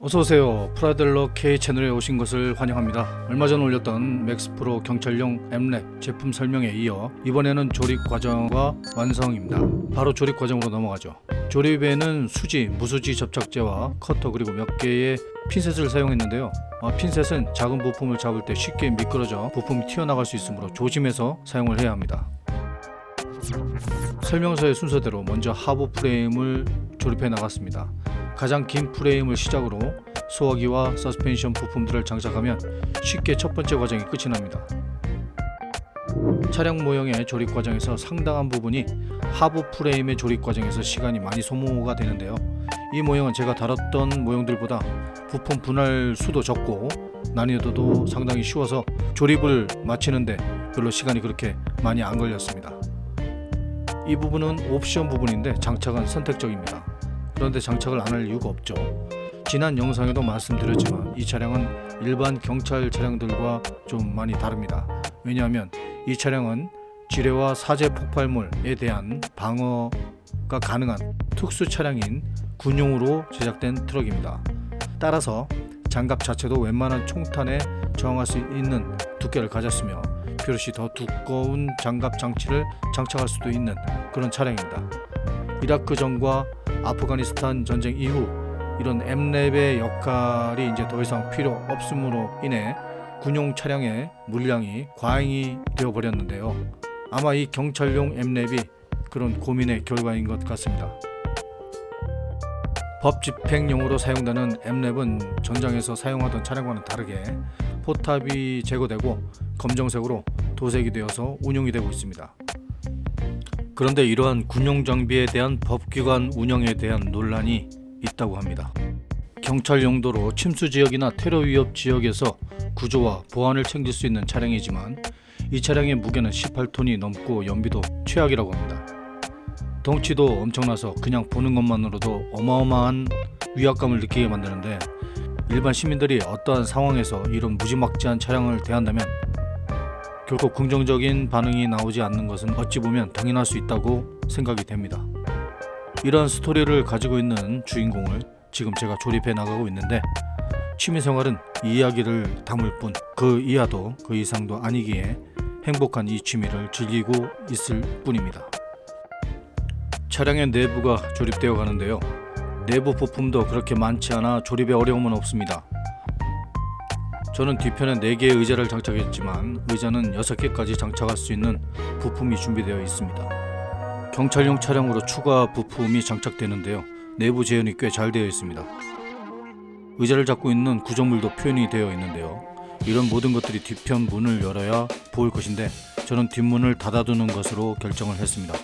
어서오세요. 프라델러 K 채널에 오신 것을 환영합니다. 얼마 전 올렸던 맥스프로 경찰용 M랩 제품 설명에 이어 이번에는 조립 과정과 완성입니다. 바로 조립 과정으로 넘어가죠. 조립에는 수지, 무수지 접착제와 커터 그리고 몇 개의 핀셋을 사용했는데요. 핀셋은 작은 부품을 잡을 때 쉽게 미끄러져 부품이 튀어나갈 수 있으므로 조심해서 사용을 해야 합니다. 설명서의 순서대로 먼저 하부 프레임을 조립해 나갔습니다. 가장 긴 프레임을 시작으로 소화기와 서스펜션 부품들을 장착하면 쉽게 첫 번째 과정이 끝이 납니다. 차량 모형의 조립 과정에서 상당한 부분이 하부 프레임의 조립 과정에서 시간이 많이 소모가 되는데요. 이 모형은 제가 다뤘던 모형들보다 부품 분할 수도 적고 난이도도 상당히 쉬워서 조립을 마치는데 별로 시간이 그렇게 많이 안 걸렸습니다. 이 부분은 옵션 부분인데 장착은 선택적입니다. 그런데 장착을 안 할 이유가 없죠. 지난 영상에도 말씀드렸지만 이 차량은 일반 경찰 차량들과 좀 많이 다릅니다. 왜냐하면 이 차량은 지뢰와 사제 폭발물에 대한 방어가 가능한 특수 차량인 군용으로 제작된 트럭입니다. 따라서 장갑 자체도 웬만한 총탄에 저항할 수 있는 두께를 가졌으며 비롯이 더 두꺼운 장갑 장치를 장착할 수도 있는 그런 차량입니다. 이라크 전과 아프가니스탄 전쟁 이후 이런 M랩의 역할이 이제 더 이상 필요 없음으로 인해 군용 차량의 물량이 과잉이 되어 버렸는데요. 아마 이 경찰용 M랩이 그런 고민의 결과인 것 같습니다. 법 집행용으로 사용되는 M랩은 전장에서 사용하던 차량과는 다르게 포탑이 제거되고 검정색으로 도색이 되어서 운용이 되고 있습니다. 그런데 이러한 군용 장비에 대한 법기관 운영에 대한 논란이 있다고 합니다. 경찰 용도로 침수 지역이나 테러 위협 지역에서 구조와 보안을 챙길 수 있는 차량이지만 이 차량의 무게는 18톤이 넘고 연비도 최악이라고 합니다. 덩치도 엄청나서 그냥 보는 것만으로도 어마어마한 위압감을 느끼게 만드는데 일반 시민들이 어떠한 상황에서 이런 무지막지한 차량을 대한다면 결코 긍정적인 반응이 나오지 않는 것은 어찌 보면 당연할 수 있다고 생각이 됩니다. 이런 스토리를 가지고 있는 주인공을 지금 제가 조립해 나가고 있는데 취미생활은 이 이야기를 담을 뿐 그 이하도 그 이상도 아니기에 행복한 이 취미를 즐기고 있을 뿐입니다. 차량의 내부가 조립되어 가는데요. 내부 부품도 그렇게 많지 않아 조립에 어려움은 없습니다. 저는 뒤편에 4개의 의자를 장착했지만 의자는 6개까지 장착할 수 있는 부품이 준비되어 있습니다. 경찰용 차량으로 추가 부품이 장착되는데요. 내부 재현이 꽤 잘 되어 있습니다. 의자를 잡고 있는 구조물도 표현이 되어 있는데요. 이런 모든 것들이 뒤편 문을 열어야 보일 것인데 저는 뒷문을 닫아두는 것으로 결정을 했습니다.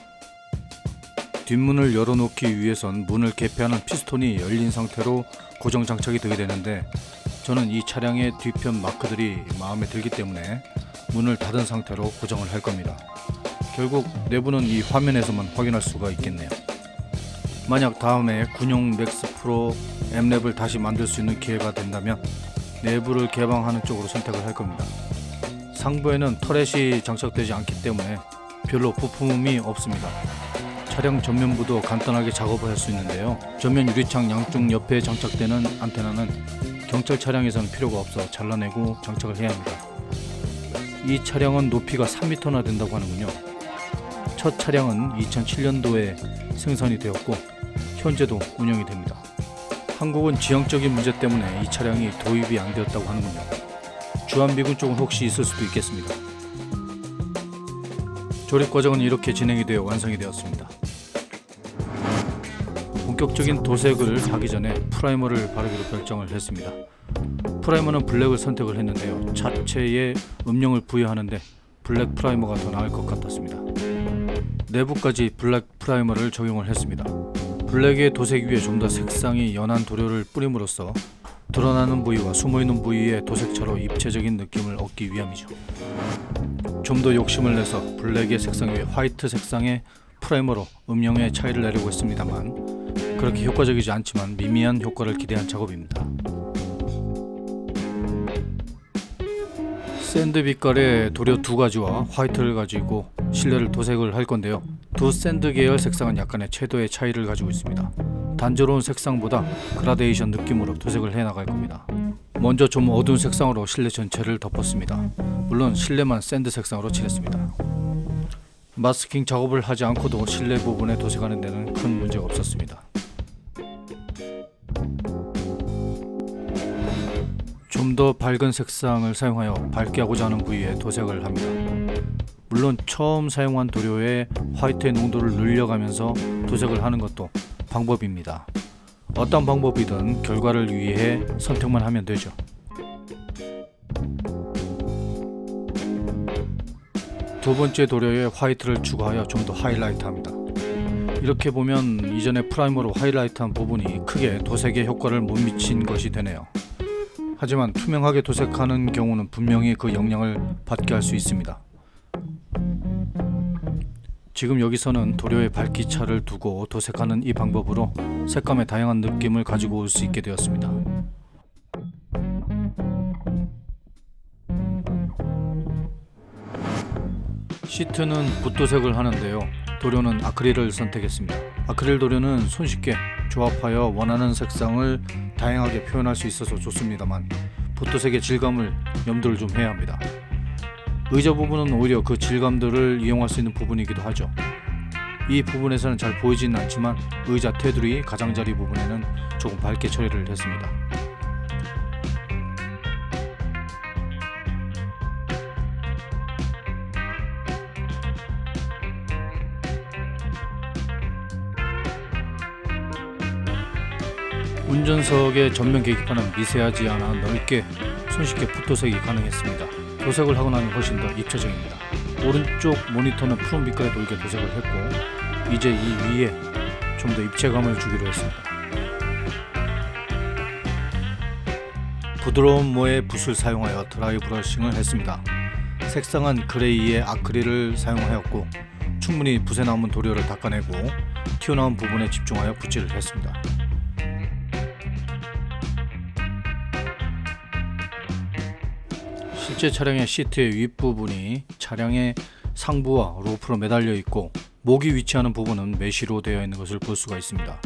뒷문을 열어놓기 위해선 문을 개폐하는 피스톤이 열린 상태로 고정 장착이 되게 되는데 저는 이 차량의 뒤편 마크들이 마음에 들기 때문에 문을 닫은 상태로 고정을 할 겁니다. 결국 내부는 이 화면에서만 확인할 수가 있겠네요. 만약 다음에 군용 맥스 프로 M랩을 다시 만들 수 있는 기회가 된다면 내부를 개방하는 쪽으로 선택을 할 겁니다. 상부에는 터렛이 장착되지 않기 때문에 별로 부품이 없습니다. 차량 전면부도 간단하게 작업을 할 수 있는데요. 전면 유리창 양쪽 옆에 장착되는 안테나는 경찰 차량에서는 필요가 없어 잘라내고 장착을 해야 합니다. 이 차량은 높이가 3m나 된다고 하는군요. 첫 차량은 2007년도에 생산이 되었고 현재도 운영이 됩니다. 한국은 지형적인 문제 때문에 이 차량이 도입이 안 되었다고 하는군요. 주한미군 쪽은 혹시 있을 수도 있겠습니다. 조립 과정은 이렇게 진행이 되어 완성이 되었습니다. 본격적인 도색을 하기 전에 프라이머를 바르기로 결정을 했습니다. 프라이머는 블랙을 선택을 했는데요. 차체에 음영을 부여하는데 블랙 프라이머가 더 나을 것 같았습니다. 내부까지 블랙 프라이머를 적용을 했습니다. 블랙의 도색 위에 좀 더 색상이 연한 도료를 뿌림으로써 드러나는 부위와 숨어있는 부위의 도색차로 입체적인 느낌을 얻기 위함이죠. 좀 더 욕심을 내서 블랙의 색상 위에 화이트 색상의 프라이머로 음영의 차이를 내려고 했습니다만 그렇게 효과적이지 않지만 미미한 효과를 기대한 작업입니다. 샌드 빛깔의 도료 2가지와 화이트를 가지고 실내를 도색을 할 건데요. 두 샌드 계열 색상은 약간의 채도의 차이를 가지고 있습니다. 단조로운 색상보다 그라데이션 느낌으로 도색을 해나갈 겁니다. 먼저 좀 어두운 색상으로 실내 전체를 덮었습니다. 물론 실내만 샌드 색상으로 칠했습니다. 마스킹 작업을 하지 않고도 실내 부분에 도색하는 데는 큰 문제가 없었습니다. 좀 더 밝은 색상을 사용하여 밝게 하고자 하는 부위에 도색을 합니다. 물론 처음 사용한 도료의 화이트의 농도를 늘려가면서 도색을 하는 것도 방법입니다. 어떤 방법이든 결과를 위해 선택만 하면 되죠. 두 번째 도료에 화이트를 추가하여 좀 더 하이라이트합니다. 이렇게 보면 이전에 프라이머로 하이라이트한 부분이 크게 도색의 효과를 못 미친 것이 되네요. 하지만 투명하게 도색하는 경우는 분명히 그 영향을 받게 할 수 있습니다. 지금 여기서는 도료에 밝기차를 두고 도색하는 이 방법으로 색감의 다양한 느낌을 가지고 올 수 있게 되었습니다. 시트는 붓도색을 하는데요. 도료는 아크릴을 선택했습니다. 아크릴 도료는 손쉽게 조합하여 원하는 색상을 다양하게 표현할 수 있어서 좋습니다만 붓도색의 질감을 염두를 좀 해야 합니다. 의자 부분은 오히려 그 질감들을 이용할 수 있는 부분이기도 하죠. 이 부분에서는 잘 보이지는 않지만 의자 테두리 가장자리 부분에는 조금 밝게 처리를 했습니다. 운전석의 전면 계기판은 미세하지 않아 넓게 손쉽게 붓도색이 가능했습니다. 도색을 하고 나니 훨씬 더 입체적입니다. 오른쪽 모니터는 푸른빛깔에 돌게 도색을 했고 이제 이 위에 좀 더 입체감을 주기로 했습니다. 부드러운 모의 붓을 사용하여 드라이 브러싱을 했습니다. 색상은 그레이의 아크릴을 사용하였고 충분히 붓에 남은 도료를 닦아내고 튀어나온 부분에 집중하여 붓질을 했습니다. 실제 차량의 시트의 윗부분이 차량의 상부와 로프로 매달려 있고 목이 위치하는 부분은 메쉬로 되어 있는 것을 볼 수가 있습니다.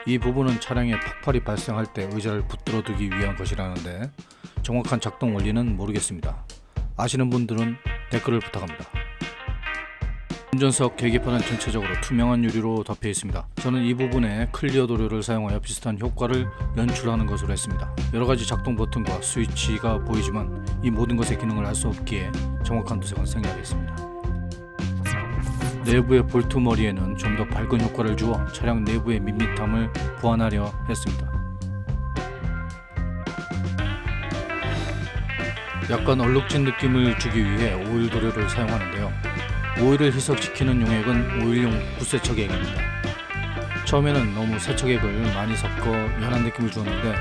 이 부분은 차량에 폭발이 발생할 때 의자를 붙들어 두기 위한 것이라는데 정확한 작동 원리는 모르겠습니다. 아시는 분들은 댓글을 부탁합니다. 운전석 계기판은 전체적으로 투명한 유리로 덮여 있습니다. 저는 이 부분에 클리어 도료를 사용하여 비슷한 효과를 연출하는 것으로 했습니다. 여러가지 작동 버튼과 스위치가 보이지만 이 모든 것의 기능을 알 수 없기에 정확한 도색은 생략했습니다. 내부의 볼트 머리에는 좀 더 밝은 효과를 주어 차량 내부의 밋밋함을 보완하려 했습니다. 약간 얼룩진 느낌을 주기 위해 오일 도료를 사용하는데요. 오일을 희석시키는 용액은 오일용 붓세척액입니다. 처음에는 너무 세척액을 많이 섞어 연한 느낌을 주었는데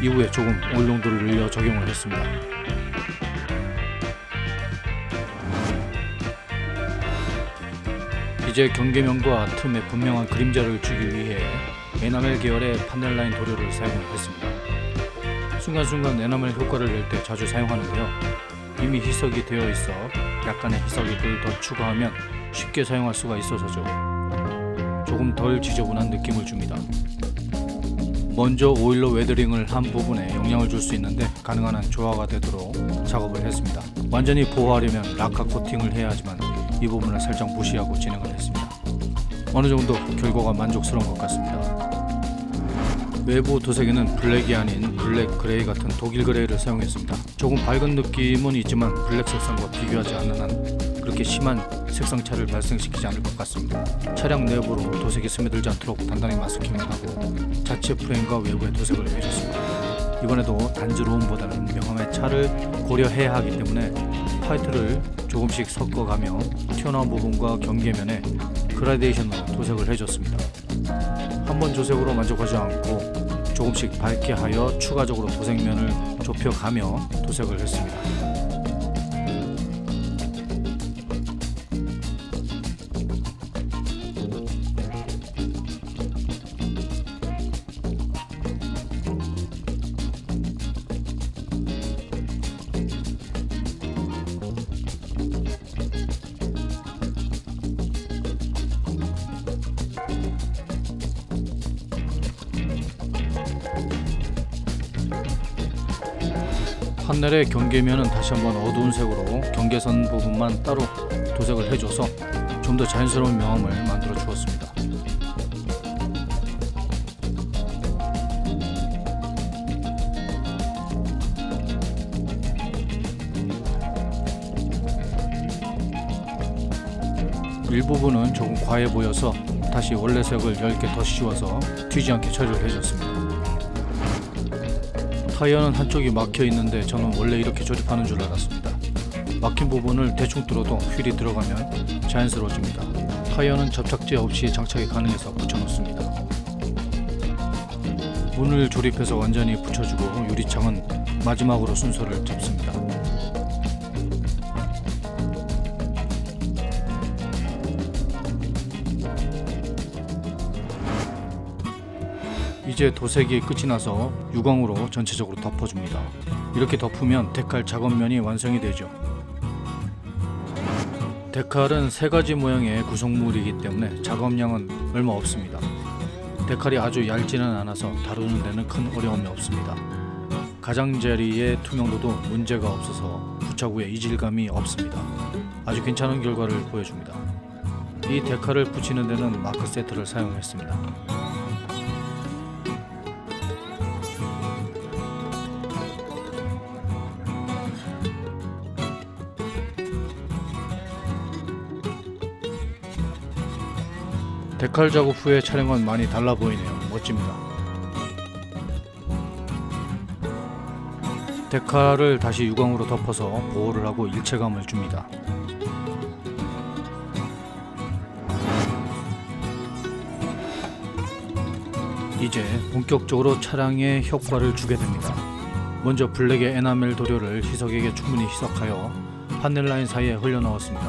이후에 조금 오일 농도를 늘려 적용을 했습니다. 이제 경계면과 틈에 분명한 그림자를 주기 위해 에나멜 계열의 판넬라인 도료를 사용했습니다. 순간순간 에나멜 효과를 낼 때 자주 사용하는데요. 이미 희석이 되어 있어 약간의 희석액을 더 추가하면 쉽게 사용할 수가 있어서죠. 조금 덜 지저분한 느낌을 줍니다. 먼저 오일로 웨더링을 한 부분에 영향을 줄 수 있는데 가능한 한 조화가 되도록 작업을 했습니다. 완전히 보호하려면 락카 코팅을 해야 하지만 이 부분을 살짝 무시하고 진행을 했습니다. 어느 정도 결과가 만족스러운 것 같습니다. 외부 도색에는 블랙이 아닌 블랙 그레이 같은 독일 그레이를 사용했습니다. 조금 밝은 느낌은 있지만 블랙 색상과 비교하지 않는 한 그렇게 심한 색상 차를 발생시키지 않을 것 같습니다. 차량 내부로 도색이 스며들지 않도록 단단히 마스킹을 하고 자체 프레임과 외부에 도색을 해줬습니다. 이번에도 단조로움보다는 명암의 차를 고려해야 하기 때문에 화이트를 조금씩 섞어가며 튀어나온 부분과 경계면에 그라데이션으로 도색을 해줬습니다. 한번 조색으로 만족하지 않고 조금씩 밝게 하여 추가적으로 도색면을 좁혀가며 도색을 했습니다. 판넬의 경계면은 다시 한번 어두운 색으로 경계선 부분만 따로 도색을 해줘서 좀 더 자연스러운 명암을 만들어 주었습니다. 일부분은 조금 과해 보여서 다시 원래 색을 10개 더 씌워서 튀지 않게 처리를 해줬습니다. 타이어는 한쪽이 막혀 있는데 저는 원래 이렇게 조립하는 줄 알았습니다. 막힌 부분을 대충 뚫어도 휠이 들어가면 자연스러워집니다. 타이어는 접착제 없이 장착이 가능해서 붙여놓습니다. 문을 조립해서 완전히 붙여주고 유리창은 마지막으로 순서를 잡습니다. 이제 도색이 끝이 나서 유광으로 전체적으로 덮어줍니다. 이렇게 덮으면 데칼 작업면이 완성이 되죠. 데칼은 세 가지 모양의 구성물이기 때문에 작업량은 얼마 없습니다. 데칼이 아주 얇지는 않아서 다루는 데는 큰 어려움이 없습니다. 가장자리의 투명도도 문제가 없어서 부착 후에 이질감이 없습니다. 아주 괜찮은 결과를 보여줍니다. 이 데칼을 붙이는 데는 마크 세트를 사용했습니다. 데칼 작업 후의 차량은 많이 달라 보이네요. 멋집니다. 데칼을 다시 유광으로 덮어서 보호를 하고 일체감을 줍니다. 이제 본격적으로 차량에 효과를 주게 됩니다. 먼저 블랙의 에나멜 도료를 희석액에 충분히 희석하여 판넬 라인 사이에 흘려 넣었습니다.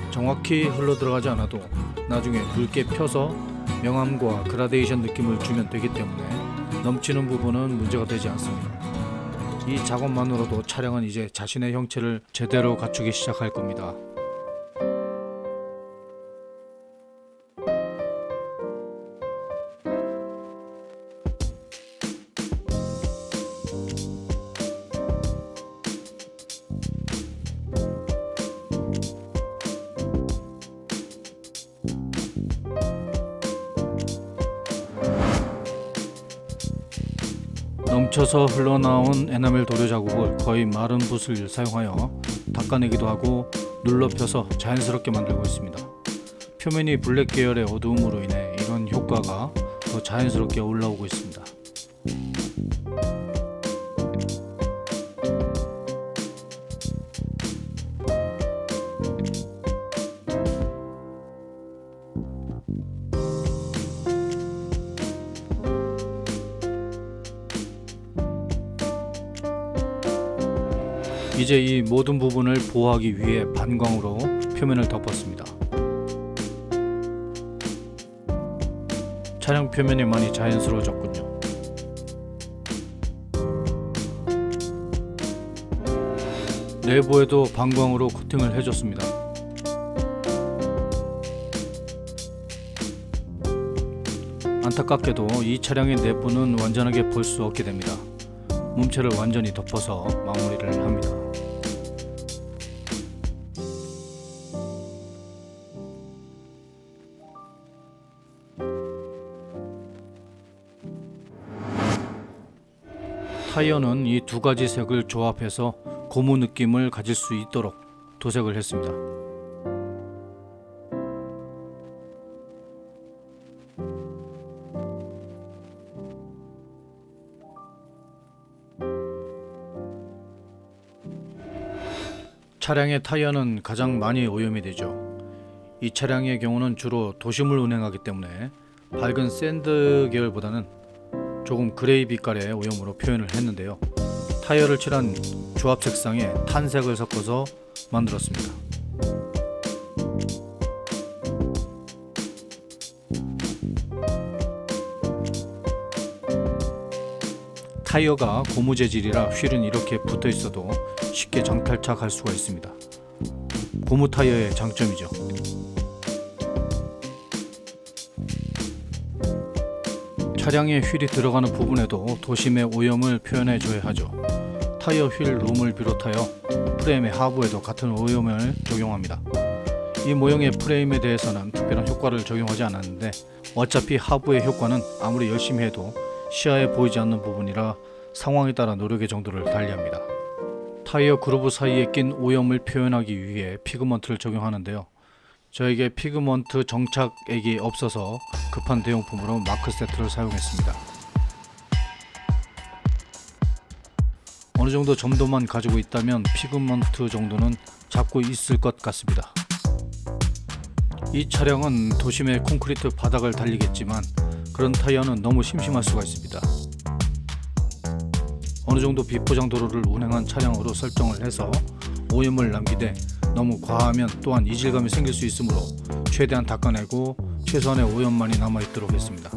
정확히 흘러 들어가지 않아도 나중에 굵게 펴서 명암과 그라데이션 느낌을 주면 되기 때문에 넘치는 부분은 문제가 되지 않습니다. 이 작업만으로도 차량은 이제 자신의 형체를 제대로 갖추기 시작할 겁니다. 넘쳐서 흘러나온 에나멜 도료 자국을 거의 마른 붓을 사용하여 닦아내기도 하고 눌러 펴서 자연스럽게 만들고 있습니다. 표면이 블랙 계열의 어두움으로 인해 이런 효과가 더 자연스럽게 올라오고 있습니다. 이제 이 모든 부분을 보호하기 위해 반광으로 표면을 덮었습니다. 차량 표면이 많이 자연스러워졌군요. 내부에도 반광으로 코팅을 해줬습니다. 안타깝게도 이 차량의 내부는 완전하게 볼 수 없게 됩니다. 몸체를 완전히 덮어서 마무리를 합니다. 타이어는 이 두 가지 색을 조합해서 고무 느낌을 가질 수 있도록 도색을 했습니다. 차량의 타이어는 가장 많이 오염이 되죠. 이 차량의 경우는 주로 도심을 운행하기 때문에 밝은 샌드 계열보다는 조금 그레이 빛깔의 오염으로 표현을 했는데요. 타이어를 칠한 조합 색상에 탄색을 섞어서 만들었습니다. 타이어가 고무 재질이라 휠은 이렇게 붙어 있어도 쉽게 장탈착할 수가 있습니다. 고무 타이어의 장점이죠. 차량에 휠이 들어가는 부분에도 도심의 오염을 표현해 줘야 하죠. 타이어 휠 룸을 비롯하여 프레임의 하부에도 같은 오염을 적용합니다. 이 모형의 프레임에 대해서는 특별한 효과를 적용하지 않았는데 어차피 하부의 효과는 아무리 열심히 해도 시야에 보이지 않는 부분이라 상황에 따라 노력의 정도를 달리합니다. 타이어 그루브 사이에 낀 오염을 표현하기 위해 피그먼트를 적용하는데요. 저에게 피그먼트 정착액이 없어서 급한 대용품으로 마크 세트를 사용했습니다. 어느 정도 점도만 가지고 있다면 피그먼트 정도는 잡고 있을 것 같습니다. 이 차량은 도심의 콘크리트 바닥을 달리겠지만 그런 타이어는 너무 심심할 수가 있습니다. 어느 정도 비포장 도로를 운행한 차량으로 설정을 해서 오염을 남기되 너무 과하면 또한 이질감이 생길 수 있으므로 최대한 닦아내고 최소한의 오염만이 남아있도록 했습니다.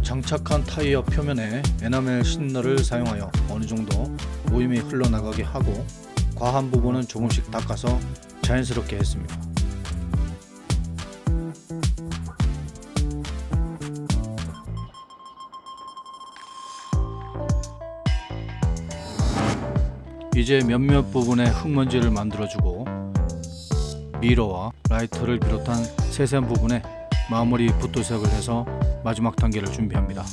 장착한 타이어 표면에 에나멜 신너를 사용하여 어느 정도 오염이 흘러나가게 하고 과한 부분은 조금씩 닦아서 자연스럽게 했습니다. 이제 몇몇 부분에 흙먼지를 만들어주고 미러와 라이터를 비롯한 세세한 부분에 마무리 붓도색을 해서 마지막 단계를 준비합니다.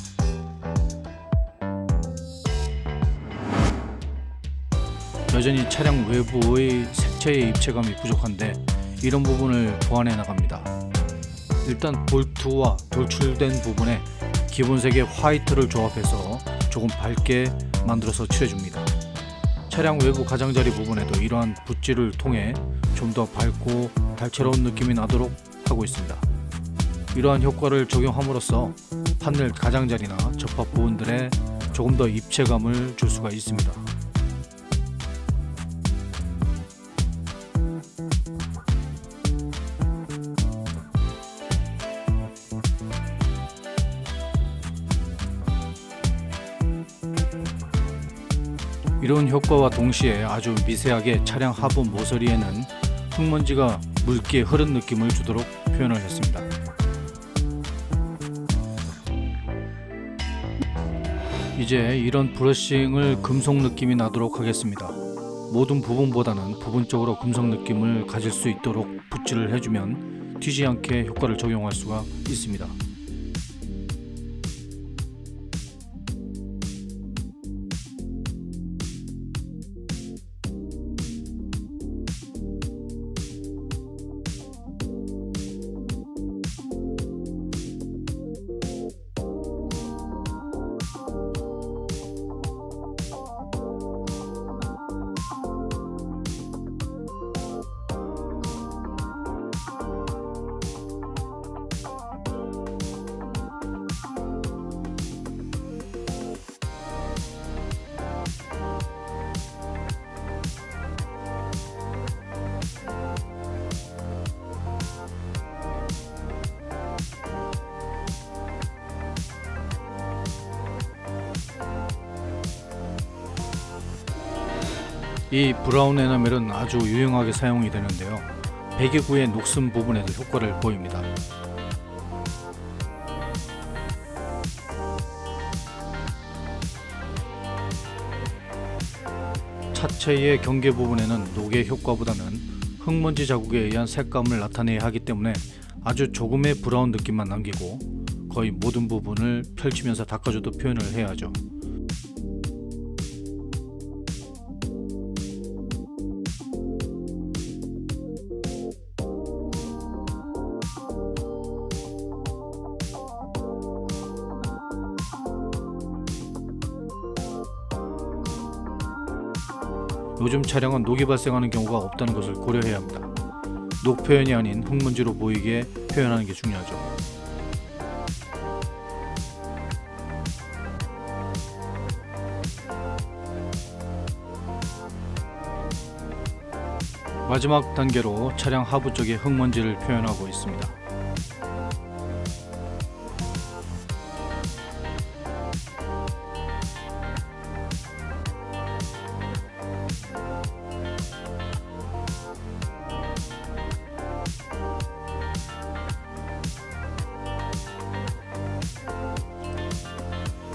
여전히 차량 외부의 색채의 입체감이 부족한데 이런 부분을 보완해 나갑니다. 일단 볼트와 돌출된 부분에 기본색의 화이트를 조합해서 조금 밝게 만들어서 칠해줍니다. 차량 외부 가장자리 부분에도 이러한 붓질을 통해 좀 더 밝고 달채로운 느낌이 나도록 하고 있습니다. 이러한 효과를 적용함으로써 판넬 가장자리나 접합 부분들에 조금 더 입체감을 줄 수가 있습니다. 이런 효과와 동시에 아주 미세하게 차량 하부 모서리에는 흙먼지가 묽게 흐른 느낌을 주도록 표현을 했습니다. 이제 이런 브러싱을 금속 느낌이 나도록 하겠습니다. 모든 부분보다는 부분적으로 금속 느낌을 가질 수 있도록 붓질을 해주면 튀지 않게 효과를 적용할 수가 있습니다. 이 브라운 에나멜은 아주 유용하게 사용이 되는데요. 배기구의 녹슨 부분에도 효과를 보입니다. 차체의 경계 부분에는 녹의 효과보다는 흙먼지 자국에 의한 색감을 나타내야 하기 때문에 아주 조금의 브라운 느낌만 남기고 거의 모든 부분을 펼치면서 닦아줘도 표현을 해야죠. 요즘 차량은 녹이 발생하는 경우가 없다는 것을 고려해야 합니다. 녹 표현이 아닌 흙먼지로 보이게 표현하는 게 중요하죠. 마지막 단계로 차량 하부 쪽에 흙먼지를 표현하고 있습니다.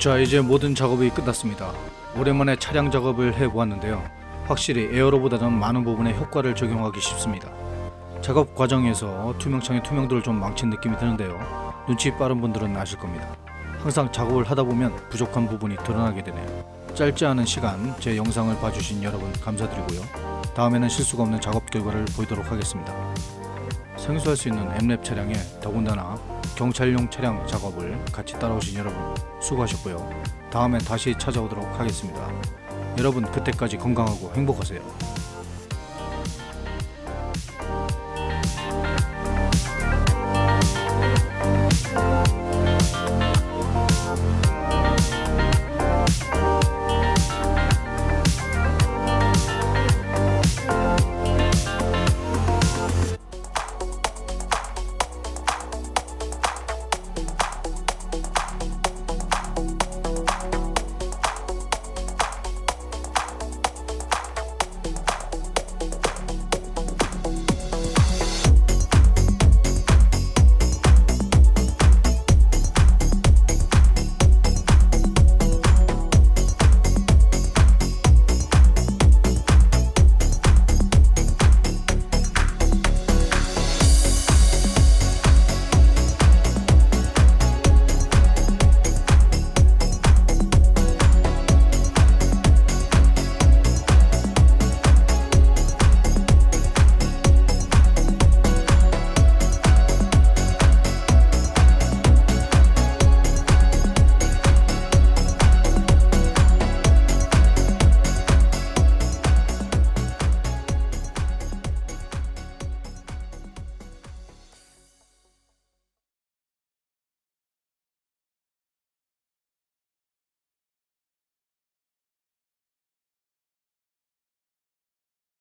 자, 이제 모든 작업이 끝났습니다. 오랜만에 차량 작업을 해보았는데요. 확실히 에어로보다는 많은 부분에 효과를 적용하기 쉽습니다. 작업 과정에서 투명창의 투명도를 좀 망친 느낌이 드는데요. 눈치 빠른 분들은 아실 겁니다. 항상 작업을 하다 보면 부족한 부분이 드러나게 되네요. 짧지 않은 시간 제 영상을 봐주신 여러분 감사드리고요. 다음에는 실수가 없는 작업 결과를 보이도록 하겠습니다. 생소할 수 있는 엠랩 차량에 더군다나 경찰용 차량 작업을 같이 따라오신 여러분 수고하셨고요. 다음에 다시 찾아오도록 하겠습니다. 여러분 그때까지 건강하고 행복하세요.